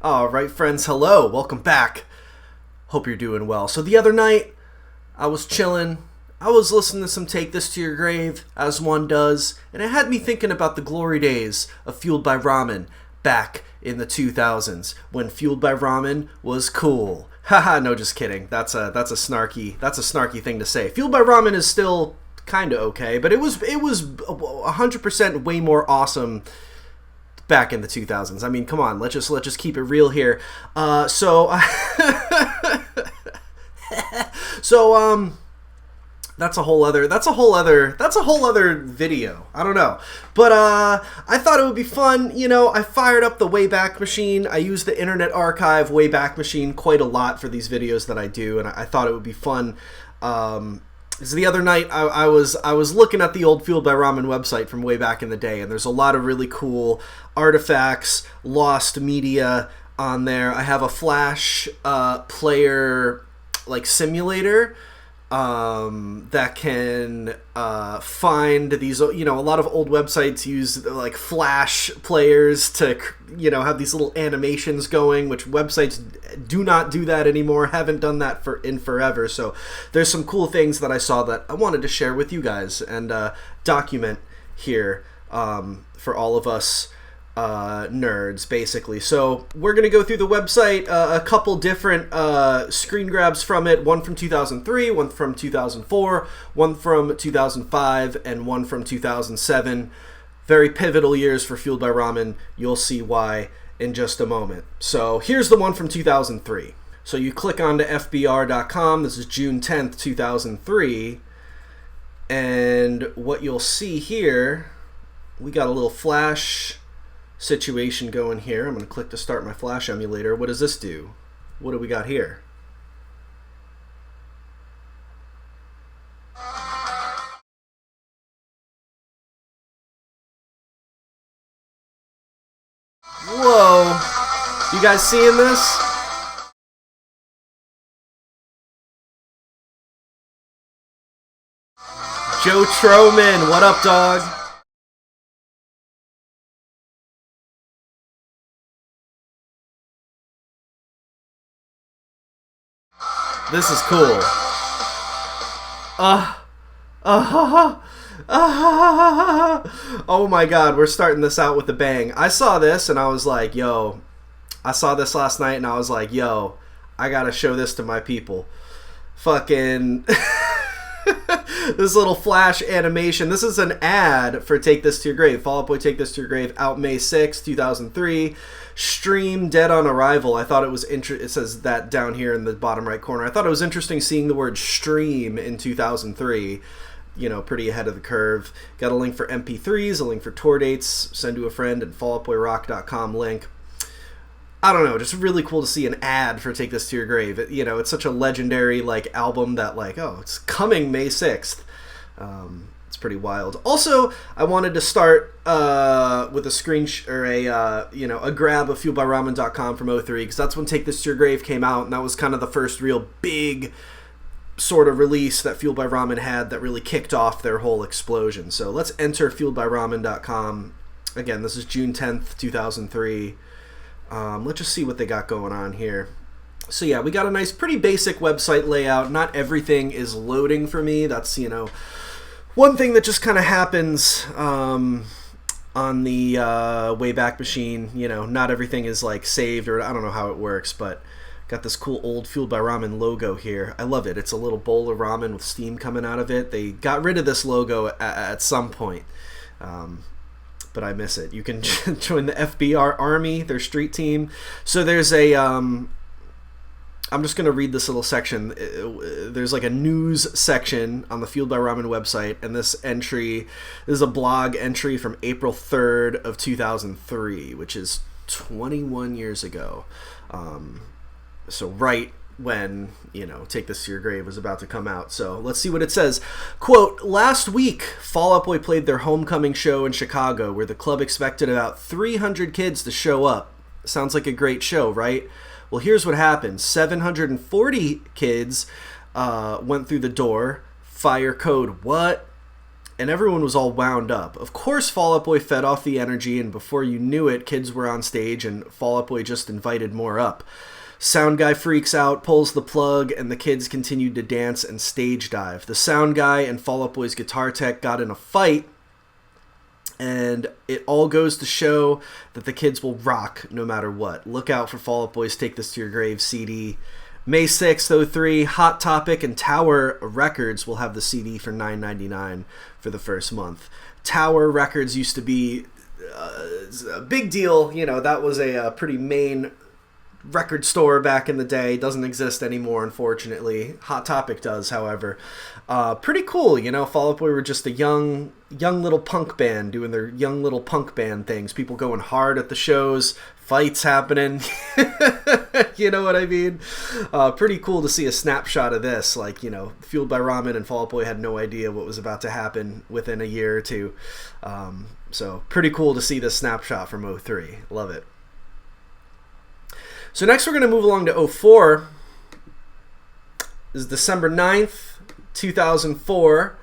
All right, friends, hello. Welcome back. Hope you're doing well. So the other night, I was chilling. I was listening to some Take This to Your Grave, as one does, and it had me thinking about the glory days of Fueled by Ramen back in the 2000s, when Fueled by Ramen was cool. Haha, no, just kidding. That's a snarky thing to say. Fueled by Ramen is still kind of okay, but it was 100% way more awesome back in the 2000s. I mean, come on, let's just keep it real here. So that's a whole other video. I don't know. But I thought it would be fun. I fired up the Wayback Machine. I use the Internet Archive Wayback Machine quite a lot for these videos that I do, and I thought it would be fun. So the other night, I was looking at the old Fueled by Ramen website from way back in the day, and there's a lot of really cool artifacts, lost media on there. I have a Flash player simulator that can find these. A lot of old websites use Flash players to have these little animations going, which websites do not do that anymore. Haven't done that in forever. So there's some cool things that I saw that I wanted to share with you guys and document here for all of us nerds, basically. So we're going to go through the website, a couple different screen grabs from it, one from 2003, one from 2004, one from 2005, and one from 2007. Very pivotal years for Fueled by Ramen. You'll see why in just a moment. So here's the one from 2003. So you click onto fbr.com. This is June 10th, 2003. And what you'll see here, we got a little Flash situation going here. I'm going to click to start my Flash emulator. What does this do? What do we got here? Whoa! You guys seeing this? Joe Troman, what up, dog? This is cool. Oh my god, we're starting this out with a bang. I saw this and I was like, yo, I saw this last night and I was like, yo, I gotta show this to my people. Fucking this little Flash animation. This is an ad for Take This to Your Grave. Fall Out Boy Take This to Your Grave, out May 6th, 2003. Stream dead on arrival. I thought it was it says that down here in the bottom right corner. I thought it was interesting seeing the word stream in 2003. Pretty ahead of the curve. Got a link for MP3s, a link for tour dates, send to a friend, and falloutboyrock.com link. I don't know, just really cool to see an ad for Take This to Your Grave. It's such a legendary album that it's coming May 6th. It's pretty wild. Also, I wanted to start with a screen a grab of fueledbyramen.com from 2003, because that's when Take This to Your Grave came out, and that was kind of the first real big sort of release that Fueled by Ramen had that really kicked off their whole explosion. So let's enter fueledbyramen.com. Again, this is June 10th, 2003. Let's just see what they got going on here. So yeah, we got a nice, pretty basic website layout. Not everything is loading for me. That's, one thing that just kind of happens on the Wayback Machine. Not everything is saved, or I don't know how it works, but got this cool old Fueled by Ramen logo here. I love it. It's a little bowl of ramen with steam coming out of it. They got rid of this logo at some point. But I miss it. You can join the FBR Army, their street team. So there's a, I'm just going to read this little section. There's a news section on the Fueled by Ramen website, and this is a blog entry from April 3rd of 2003, which is 21 years ago. So right when, Take This to Your Grave was about to come out. So let's see what it says. Quote, last week, Fall Out Boy played their homecoming show in Chicago, where the club expected about 300 kids to show up. Sounds like a great show, right? Well, here's what happened. 740 kids went through the door. Fire code what? and everyone was all wound up. Of course, Fall Out Boy fed off the energy, and before you knew it, kids were on stage, and Fall Out Boy just invited more up. Sound guy freaks out, pulls the plug, and the kids continued to dance and stage dive. The sound guy and Fall Out Boy's guitar tech got in a fight, and it all goes to show that the kids will rock no matter what. Look out for Fall Out Boy's Take This to Your Grave CD. May 6th, 03, Hot Topic and Tower Records will have the CD for $9.99 for the first month. Tower Records used to be a big deal. You know, that was a pretty main record store back in the day. Doesn't exist anymore, unfortunately. Hot Topic does, however. Pretty cool, you know. Fall Out Boy were just a young little punk band doing their young little punk band things. People going hard at the shows, fights happening. You know what I mean? Pretty cool to see a snapshot of this. Like, you know, Fueled by Ramen and Fall Out Boy had no idea what was about to happen within a year or two. So pretty cool to see this snapshot from 03. Love it. So next we're going to move along to 04. This is December 9th, 2004.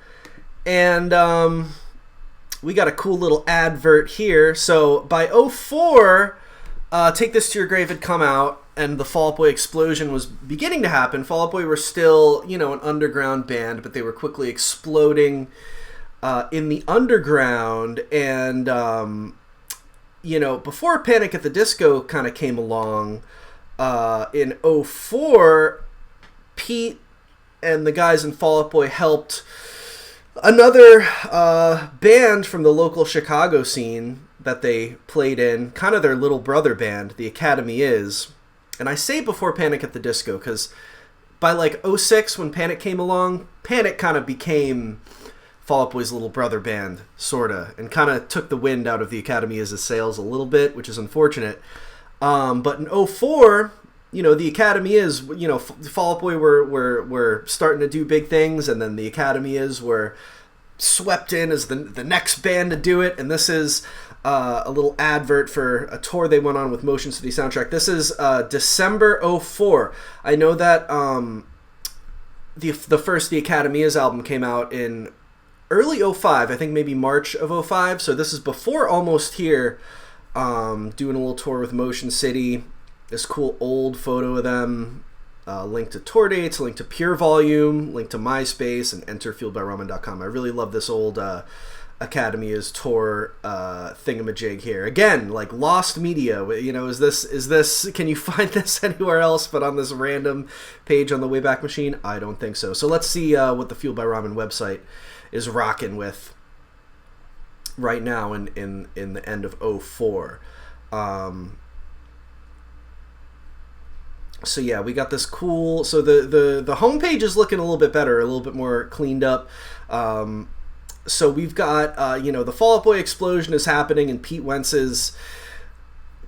And we got a cool little advert here. So by 04, Take This to Your Grave had come out, and the Fall Out Boy explosion was beginning to happen. Fall Out Boy were still, you know, an underground band, but they were quickly exploding in the underground. And, you know, before Panic at the Disco kind of came along, in 04, Pete and the guys in Fall Out Boy helped another band from the local Chicago scene that they played in, kind of their little brother band, The Academy Is. And I say before Panic at the Disco because by like 06, when Panic came along, Panic kind of became Fall Out Boy's little brother band, sorta, and kind of took the wind out of The Academy Is' sails a little bit, which is unfortunate. But in 04, you know, The Academy Is, you know, Fall Out Boy were starting to do big things, and then The Academy Is were swept in as the next band to do it. And this is a little advert for a tour they went on with Motion City Soundtrack. This is December 04. I know that the first The Academy Is album came out in early 05, I think maybe March of 05. So this is before Almost Here. Doing a little tour with Motion City. This cool old photo of them. Link to tour dates, link to Pure Volume, link to MySpace, and enter fueledbyramen.com. I really love this old Academy Is tour thingamajig here. Again, like lost media. You know, is this? Can you find this anywhere else but on this random page on the Wayback Machine? I don't think so. So let's see what the Fueled by Ramen website is rocking with right now in the end of 04. So yeah, we got this cool. So the homepage is looking a little bit better, a little bit more cleaned up. So we've got you know, the Fall Out Boy explosion is happening, and Pete Wentz's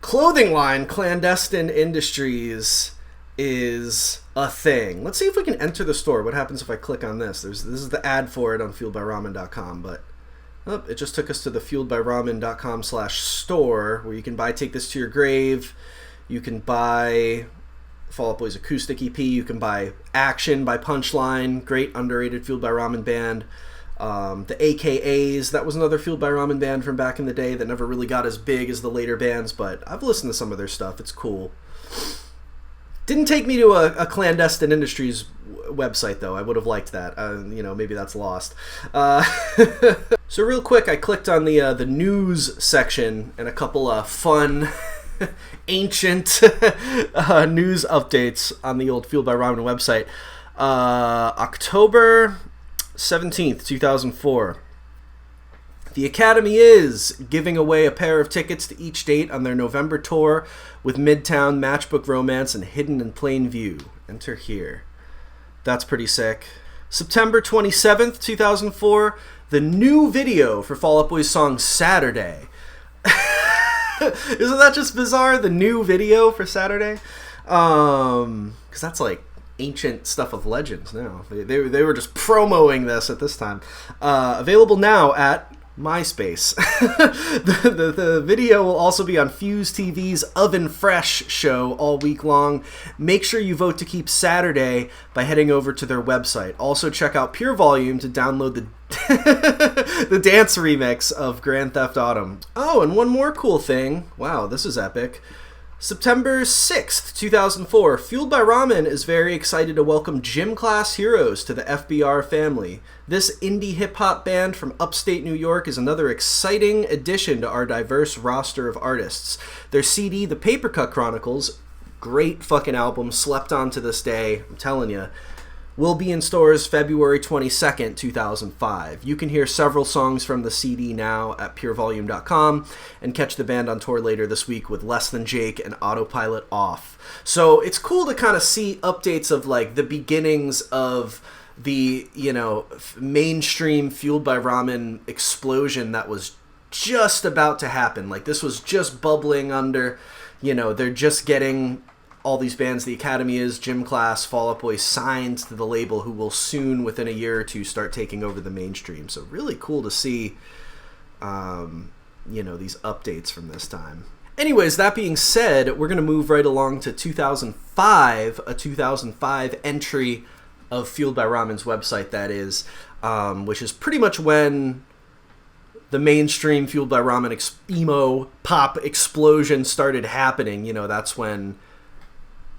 clothing line, Clandestine Industries, is a thing. Let's see if we can enter the store. What happens if I click on this? This is the ad for it on fueledbyramen.com, but it just took us to the fueledbyramen.com/store, where you can buy Take This to Your Grave. You can buy Fall Out Boy's acoustic EP. You can buy Action by Punchline, great underrated Fueled by Ramen band. The AKAs, that was another Fueled by Ramen band from back in the day that never really got as big as the later bands, but I've listened to some of their stuff. It's cool. Didn't take me to a Clandestine Industries website, though. I would have liked that. You know, maybe that's lost. So real quick, I clicked on the news section, and a couple of fun, ancient news updates on the old Fueled by Ramen website. October 17th, 2004. The Academy Is giving away a pair of tickets to each date on their November tour with Midtown, Matchbook Romance, and Hidden in Plain View. Enter here. That's pretty sick. September 27th, 2004. The new video for Fall Out Boy's song Saturday. Isn't that just bizarre? The new video for Saturday? Because that's like ancient stuff of legends now. They were just promoting this at this time. Available now at MySpace. the video will also be on Fuse TV's Oven Fresh show all week long. Make sure you vote to keep Saturday by heading over to their website. Also check out Pure Volume to download the The dance remix of Grand Theft Auto. Oh, and one more cool thing. Wow, this is epic. September 6th, 2004, Fueled by Ramen is very excited to welcome Gym Class Heroes to the FBR family. This indie hip-hop band from upstate New York is another exciting addition to our diverse roster of artists. Their CD, The Papercut Chronicles, great fucking album, slept on to this day, I'm telling you, will be in stores February 22nd, 2005. You can hear several songs from the CD now at purevolume.com and catch the band on tour later this week with Less Than Jake and Autopilot Off. So it's cool to kind of see updates of like the beginnings of the, you know, mainstream Fueled by Ramen explosion that was just about to happen. Like this was just bubbling under, you know, they're just getting all these bands, the Academy is, Gym Class, Fall Out Boy signed to the label, who will soon, within a year or two, start taking over the mainstream. So really cool to see, you know, these updates from this time. Anyways, that being said, we're going to move right along to 2005, a 2005 entry of Fueled by Ramen's website, that is, which is pretty much when the mainstream Fueled by Ramen emo pop explosion started happening. You know, that's when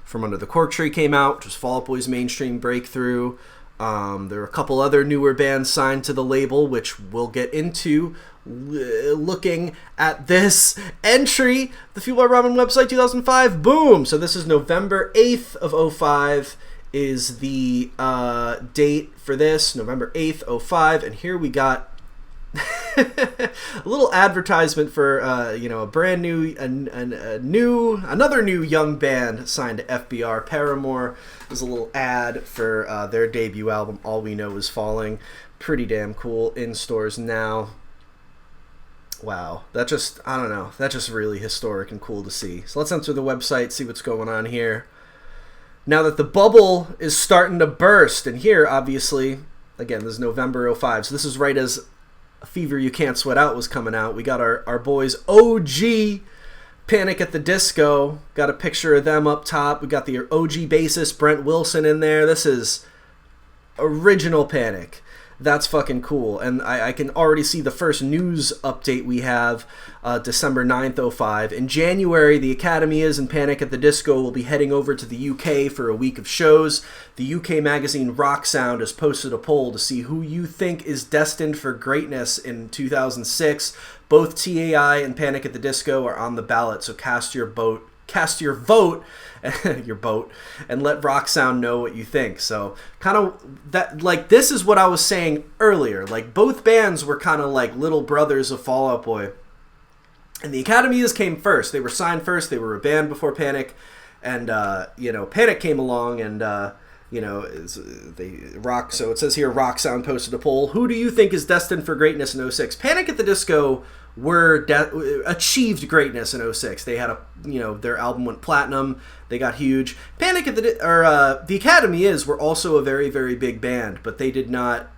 From Under the Cork Tree came out, which was Fall Out Boy's mainstream breakthrough. There were a couple other newer bands signed to the label, which we'll get into looking at this entry, the Fueled by Ramen website 2005. Boom! So this is November 8th of 05 is the date for this, November 8th, 05. And here we got a little advertisement for you know, a brand new, another new young band signed to FBR. Paramore. There's a little ad for their debut album, All We Know Is Falling. Pretty damn cool, in stores now. Wow, that just, I don't know, that's just really historic and cool to see. So let's enter the website, see what's going on here. Now that the bubble is starting to burst, and here, obviously, again, this is November 05, so this is right as Fever You Can't Sweat Out was coming out. We got our boys OG Panic at the Disco. Got a picture of them up top. We got the OG bassist Brent Wilson in there. This is original Panic. That's fucking cool. And I can already see the first news update we have, December 9th, 05. In January, the Academy is and Panic at the Disco will be heading over to the UK for a week of shows. The UK magazine Rock Sound has posted a poll to see who you think is destined for greatness in 2006. Both TAI and Panic at the Disco are on the ballot, so cast your vote, and let Rock Sound know what you think. So kind of that, like, this is what I was saying earlier. Like, both bands were kind of like little brothers of Fall Out Boy. And the Academy's came first. They were signed first. They were a band before Panic. And, you know, Panic came along and, you know, so it says here, Rock Sound posted a poll. Who do you think is destined for greatness in 06? Panic at the Disco achieved greatness in 06. They had their album went platinum. They got huge. Panic at the Academy were also a very, very big band, but they did not,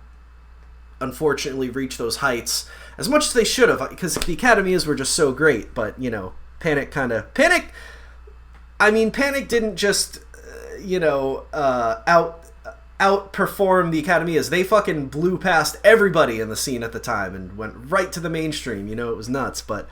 unfortunately, reach those heights as much as they should have, because the Academy were just so great. But, you know, Panic didn't just, outperform the Academy. They fucking blew past everybody in the scene at the time and went right to the mainstream. You know, it was nuts. But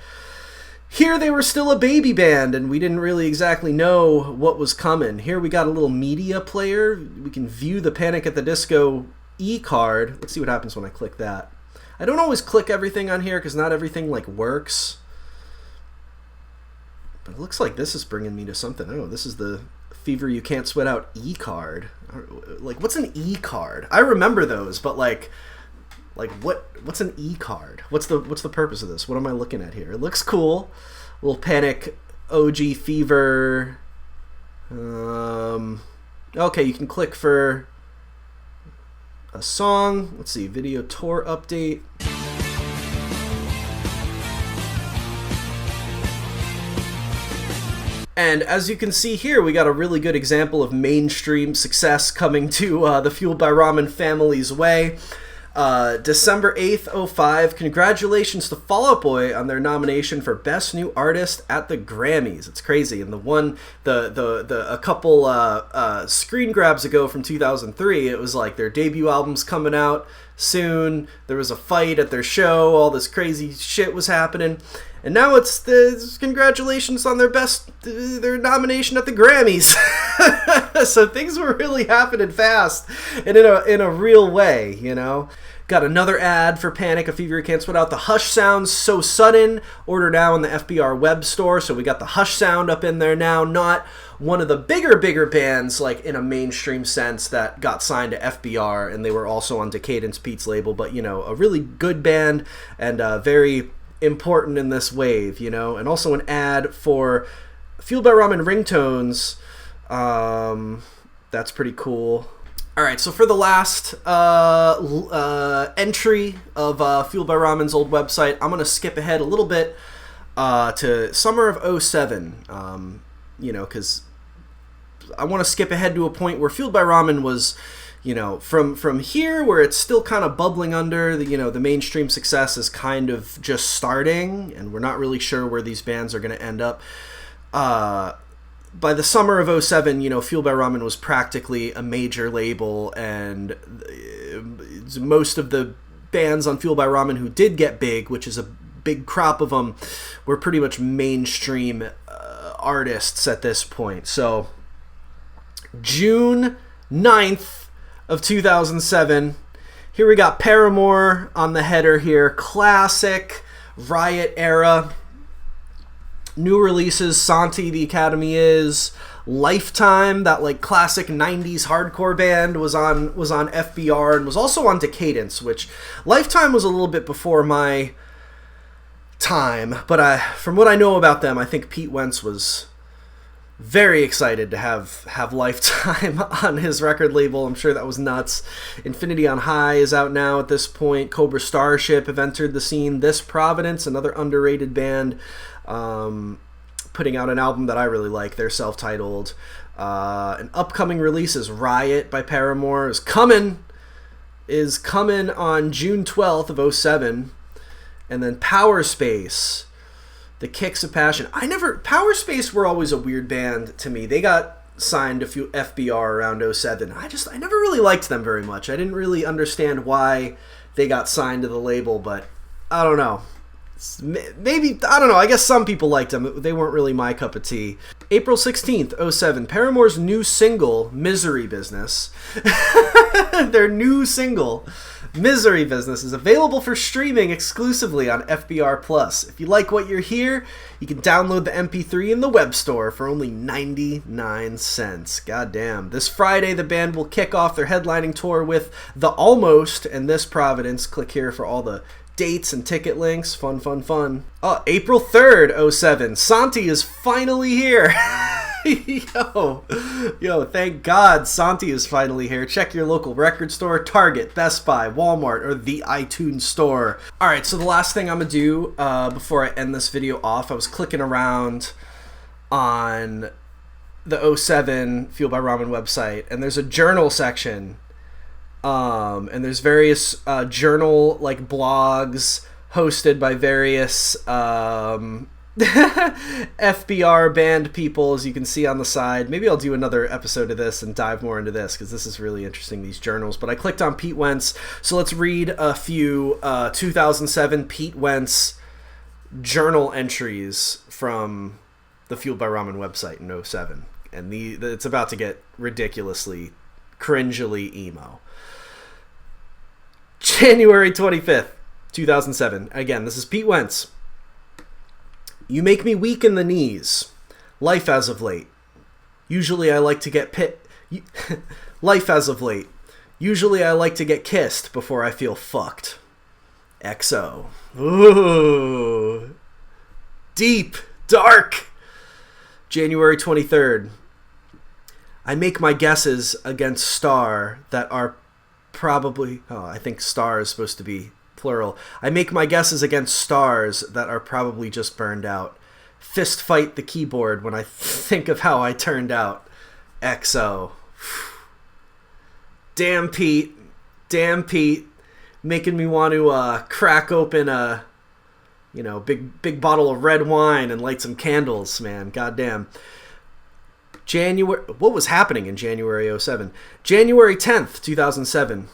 here they were still a baby band, and we didn't really exactly know what was coming. Here we got a little media player. We can view the Panic at the Disco e-card. Let's see what happens when I click that. I don't always click everything on here because not everything like works. But it looks like this is bringing me to something. Oh, this is the Fever You Can't Sweat Out e-card. Like, what's an e-card? I remember those, but like what's an e-card? What's the purpose of this? What am I looking at here? It looks cool. Little Panic OG Fever. Okay, you can click for a song. Let's see, video tour update. And as you can see here, we got a really good example of mainstream success coming to the Fueled by Ramen family's way. December 8th, 05. Congratulations to Fall Out Boy on their nomination for Best New Artist at the Grammys. It's crazy. And a couple screen grabs ago from 2003, it was like their debut album's coming out. soon. There was a fight at their show. All this crazy shit was happening. And now it's the congratulations on their nomination at the Grammys. So things were really happening fast and in a real way, you know. Got another ad for Panic! A Fever You Can't Sweat Out. The Hush Sounds So Sudden. Order now in the FBR web store. So we got the Hush Sound up in there now. Not one of the bigger bands, like in a mainstream sense, that got signed to FBR, and they were also on Decadence Pete's label, but, you know, a really good band and very important in this wave, you know. And also an ad for Fueled by Ramen ringtones. That's pretty cool. All right, so for the last entry of Fueled by Ramen's old website, I'm going to skip ahead a little bit to summer of 2007, you know, because I want to skip ahead to a point where Fueled by Ramen was, you know, from here where it's still kind of bubbling under, the, you know, the mainstream success is kind of just starting, and we're not really sure where these bands are going to end up. By the summer of 2007, you know, Fueled by Ramen was practically a major label, and most of the bands on Fueled by Ramen who did get big, which is a big crop of them, were pretty much mainstream artists at this point. So, June 9th of 2007, here we got Paramore on the header here, classic Riot era. New releases, Santi, The Academy Is, Lifetime, that like classic 90s hardcore band, was on FBR and was also on Decadence, which Lifetime was a little bit before my time, but from what I know about them, I think Pete Wentz was very excited to have Lifetime on his record label. I'm sure that was nuts. Infinity on High is out now at this point. Cobra Starship have entered the scene. This Providence, another underrated band, putting out an album that I really like. They're self-titled. An upcoming release is Riot by Paramore is coming on June 12th of 2007. And then Power Space, The Kicks of Passion. Power Space were always a weird band to me. They got signed to FBR around 2007. I never really liked them very much. I didn't really understand why they got signed to the label, but I don't know. Maybe, I don't know, I guess some people liked them. They weren't really my cup of tea. April 16th, 2007, Paramore's new single, Misery Business. Their new single, Misery Business, is available for streaming exclusively on FBR+. If you like what you hear, you can download the MP3 in the web store for only 99 cents. God damn. This Friday, the band will kick off their headlining tour with The Almost and This Providence. Click here for all the dates and ticket links. Fun. Oh, April 3rd, 2007. Santi is finally here. Yo, thank God Santi is finally here. Check your local record store, Target, Best Buy, Walmart, or the iTunes store. Alright, so the last thing I'm going to do before I end this video off, I was clicking around on the 2007 Fueled by Ramen website, and there's a journal section. And there's various journal like blogs hosted by various FBR band people, as you can see on the side. Maybe I'll do another episode of this and dive more into this, because this is really interesting, these journals. But I clicked on Pete Wentz, so let's read a few 2007 Pete Wentz journal entries from the Fueled by Ramen website in 2007. And it's about to get ridiculously, cringily emo. January 25th, 2007. Again, this is Pete Wentz. You make me weak in the knees. Life as of late. Usually I like to get Life as of late. Usually I like to get kissed before I feel fucked. XO. Ooh. Deep. Dark. January 23rd. I make my guesses against star that are probably... Oh, I think star is supposed to be plural. I make my guesses against stars that are probably just burned out. Fist fight the keyboard when I think of how I turned out. XO. Damn Pete. Making me want to crack open a big bottle of red wine and light some candles, man. Goddamn. What was happening in January 2007? January 10th, 2007.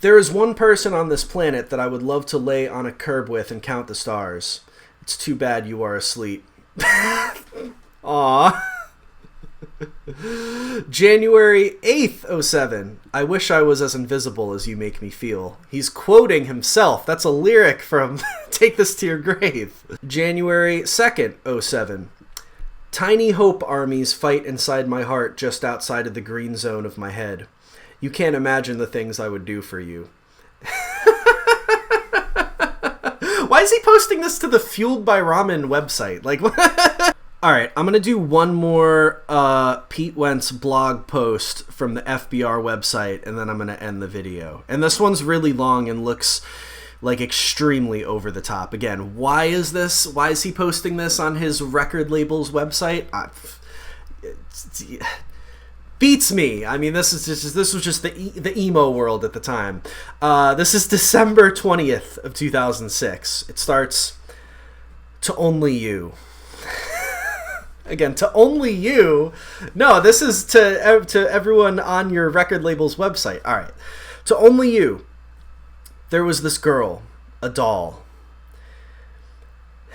There is one person on this planet that I would love to lay on a curb with and count the stars. It's too bad you are asleep. Aww. January 8th, 07. I wish I was as invisible as you make me feel. He's quoting himself. That's a lyric from Take This to Your Grave. January 2nd, 07. Tiny hope armies fight inside my heart just outside of the green zone of my head. You can't imagine the things I would do for you. Why is he posting this to the Fueled by Ramen website? Like, all right, I'm going to do one more Pete Wentz blog post from the FBR website, and then I'm going to end the video. And this one's really long and looks like extremely over the top. Again, why is he posting this on his record label's website? Beats me. I mean, this was just the emo world at the time. This is December 20th of 2006. It starts, to only you. Again, to only you. No, this is to everyone on your record label's website. All right. To only you. There was this girl, a doll.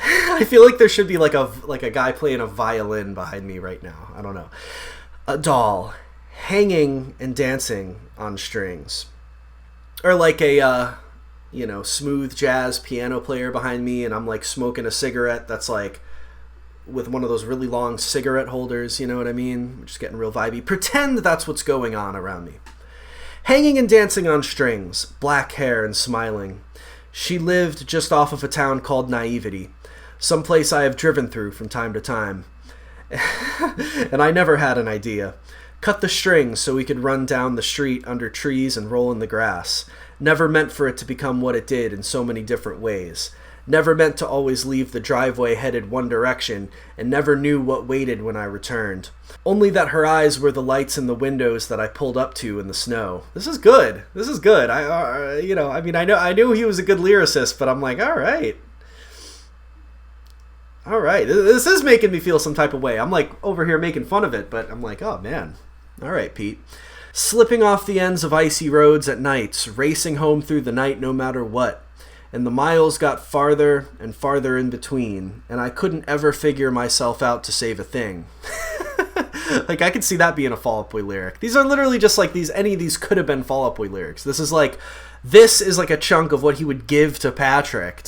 I feel like there should be like a guy playing a violin behind me right now. I don't know. A doll hanging and dancing on strings. Or like a smooth jazz piano player behind me, and I'm like smoking a cigarette that's like with one of those really long cigarette holders, you know what I mean? I'm just getting real vibey. Pretend that's what's going on around me. Hanging and dancing on strings, black hair and smiling. She lived just off of a town called Naivety, someplace I have driven through from time to time. And I never had an idea. Cut the strings so we could run down the street under trees and roll in the grass. Never meant for it to become what it did in so many different ways. Never meant to always leave the driveway headed one direction, and never knew what waited when I returned. Only that her eyes were the lights in the windows that I pulled up to in the snow. This is good. This is good. I knew he was a good lyricist, but I'm like, all right. All right. This is making me feel some type of way. I'm like over here making fun of it, but I'm like, oh man. All right, Pete. Slipping off the ends of icy roads at nights, racing home through the night no matter what. And the miles got farther and farther in between, and I couldn't ever figure myself out to save a thing. Like, I could see that being a Fall Out Boy lyric. These are literally just like any of these could have been Fall Out Boy lyrics. This is like a chunk of what he would give to Patrick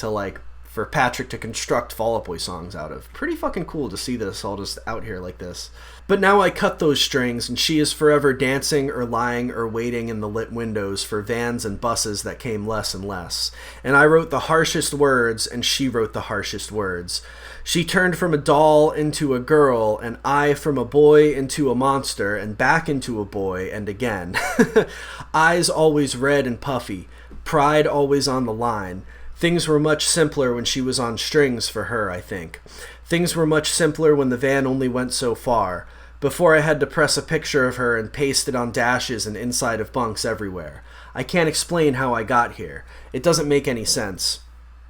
for Patrick to construct Fall Out Boy songs out of. Pretty fucking cool to see this all just out here like this. But now I cut those strings, and she is forever dancing or lying or waiting in the lit windows for vans and buses that came less and less. And I wrote the harshest words, and she wrote the harshest words. She turned from a doll into a girl, and I from a boy into a monster, and back into a boy, and again. Eyes always red and puffy, pride always on the line. Things were much simpler when she was on strings for her, I think. Things were much simpler when the van only went so far, before I had to press a picture of her and paste it on dashes and inside of bunks everywhere. I can't explain how I got here. It doesn't make any sense.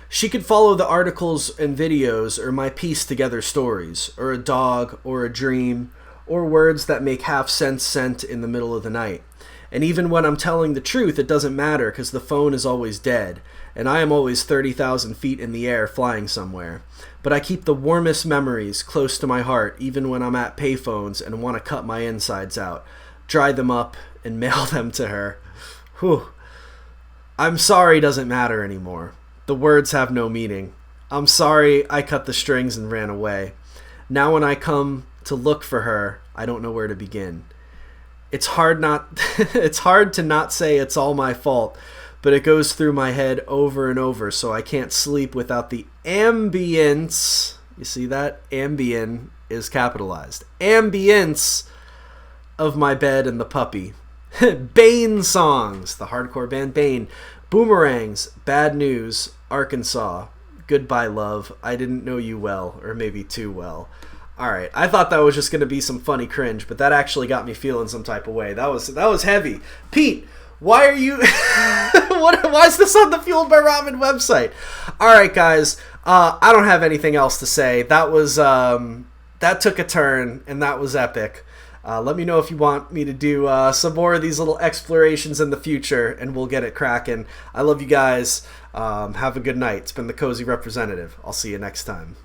She could follow the articles and videos or my piece together stories, or a dog, or a dream, or words that make half sense sent in the middle of the night. And even when I'm telling the truth, it doesn't matter because the phone is always dead, and I am always 30,000 feet in the air flying somewhere. But I keep the warmest memories close to my heart even when I'm at payphones and want to cut my insides out, dry them up, and mail them to her. Whew. I'm sorry doesn't matter anymore. The words have no meaning. I'm sorry I cut the strings and ran away. Now when I come to look for her, I don't know where to begin. It's hard to not say it's all my fault, but it goes through my head over and over, so I can't sleep without the ambience. You see that? Ambien is capitalized. Ambience of my bed and the puppy. Bane songs. The hardcore band Bane. Boomerangs. Bad News. Arkansas. Goodbye, love. I didn't know you well, or maybe too well. Alright, I thought that was just going to be some funny cringe, but that actually got me feeling some type of way. That was heavy. Pete, why are you... why is this on the Fueled by Ramen website? Alright, guys, I don't have anything else to say. That was, that took a turn, and that was epic. Let me know if you want me to do some more of these little explorations in the future, and we'll get it cracking. I love you guys. Have a good night. It's been the Cozy Representative. I'll see you next time.